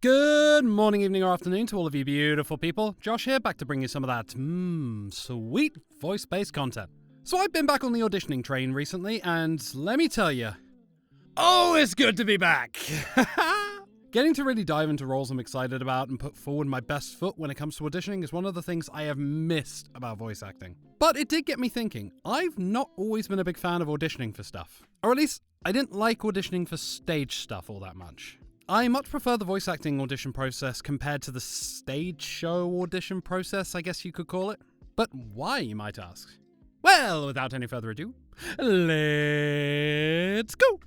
Good morning, evening, or afternoon to all of you beautiful people. Josh here, back to bring you some of that sweet voice-based content. So I've been back on the auditioning train recently, and let me tell you, oh, it's good to be back! Getting to really dive into roles I'm excited about and put forward my best foot when it comes to auditioning is one of the things I have missed about voice acting. But it did get me thinking, I've not always been a big fan of auditioning for stuff. Or at least, I didn't like auditioning for stage stuff all that much. I much prefer the voice acting audition process compared to the stage show audition process, I guess you could call it. But why, you might ask? Well, without any further ado, let's go!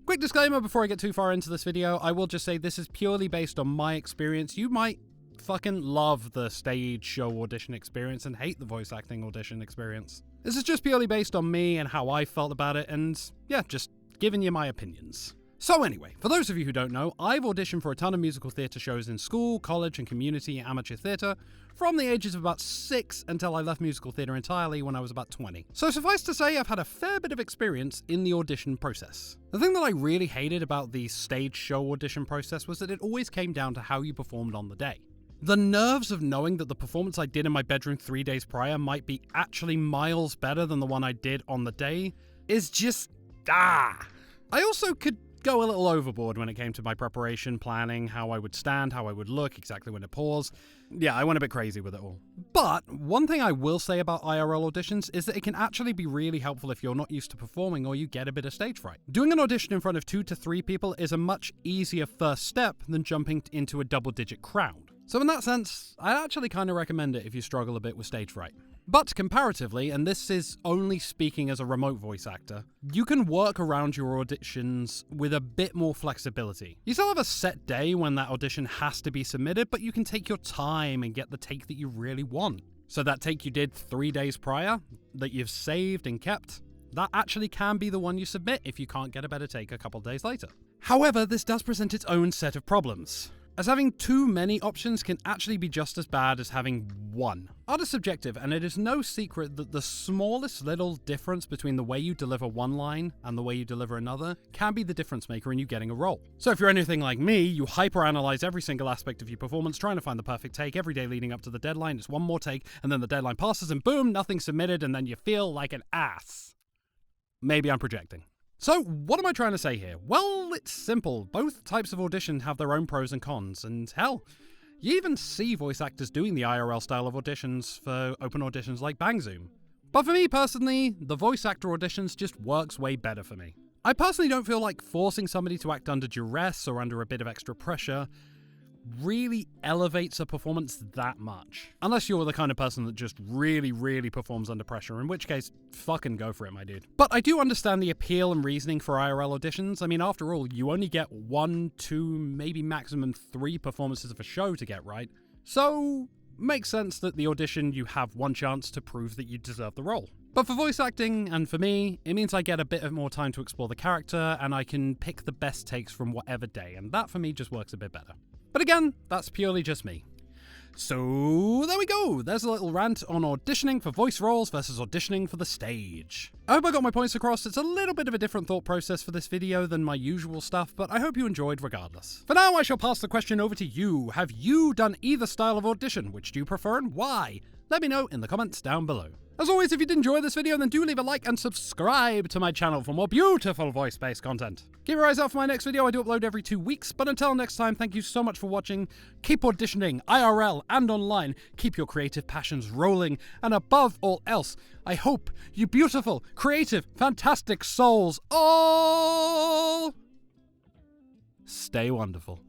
Quick disclaimer before I get too far into this video, I will just say this is purely based on my experience. You might fucking love the stage show audition experience and hate the voice acting audition experience. This is just purely based on me and how I felt about it, and yeah, just giving you my opinions. So anyway, for those of you who don't know, I've auditioned for a ton of musical theatre shows in school, college, and community amateur theatre from the ages of about 6 until I left musical theatre entirely when I was about 20. So suffice to say, I've had a fair bit of experience in the audition process. The thing that I really hated about the stage show audition process was that it always came down to how you performed on the day. The nerves of knowing that the performance I did in my bedroom 3 days prior might be actually miles better than the one I did on the day is just, I also could go a little overboard when it came to my preparation, planning, how I would stand, how I would look, exactly when to pause. Yeah, I went a bit crazy with it all. But one thing I will say about IRL auditions is that it can actually be really helpful if you're not used to performing or you get a bit of stage fright. Doing an audition in front of 2 to 3 people is a much easier first step than jumping into a double-digit crowd. So in that sense, I actually kind of recommend it if you struggle a bit with stage fright. But comparatively, and this is only speaking as a remote voice actor, you can work around your auditions with a bit more flexibility. You still have a set day when that audition has to be submitted, but you can take your time and get the take that you really want. So that take you did 3 days prior, that you've saved and kept, that actually can be the one you submit if you can't get a better take a couple days later. However, this does present its own set of problems, as having too many options can actually be just as bad as having one. Art is subjective, and it is no secret that the smallest little difference between the way you deliver one line and the way you deliver another can be the difference maker in you getting a role. So if you're anything like me, you hyperanalyze every single aspect of your performance, trying to find the perfect take every day leading up to the deadline. It's one more take, and then the deadline passes, and boom, nothing submitted, and then you feel like an ass. Maybe I'm projecting. So, what am I trying to say here? Well, it's simple. Both types of audition have their own pros and cons, and hell, you even see voice actors doing the IRL style of auditions for open auditions like Bang Zoom. But for me personally, the voice actor auditions just works way better for me. I personally don't feel like forcing somebody to act under duress or under a bit of extra pressure really elevates a performance that much. Unless you're the kind of person that just really performs under pressure, in which case, fucking go for it, my dude. But I do understand the appeal and reasoning for IRL auditions. I mean, after all, you only get 1, 2, maybe maximum 3 performances of a show to get right. So, makes sense that the audition you have one chance to prove that you deserve the role. But for voice acting, and for me, it means I get a bit more time to explore the character, and I can pick the best takes from whatever day, and that for me just works a bit better. But again, that's purely just me. So there we go, there's a little rant on auditioning for voice roles versus auditioning for the stage. I hope I got my points across. It's a little bit of a different thought process for this video than my usual stuff, but I hope you enjoyed regardless. For now, I shall pass the question over to you. Have you done either style of audition? Which do you prefer and why? Let me know in the comments down below. As always, if you did enjoy this video, then do leave a like and subscribe to my channel for more beautiful voice-based content. Keep your eyes out for my next video. I do upload every 2 weeks, but until next time, thank you so much for watching. Keep auditioning, IRL and online. Keep your creative passions rolling, and above all else, I hope you beautiful, creative, fantastic souls all stay wonderful.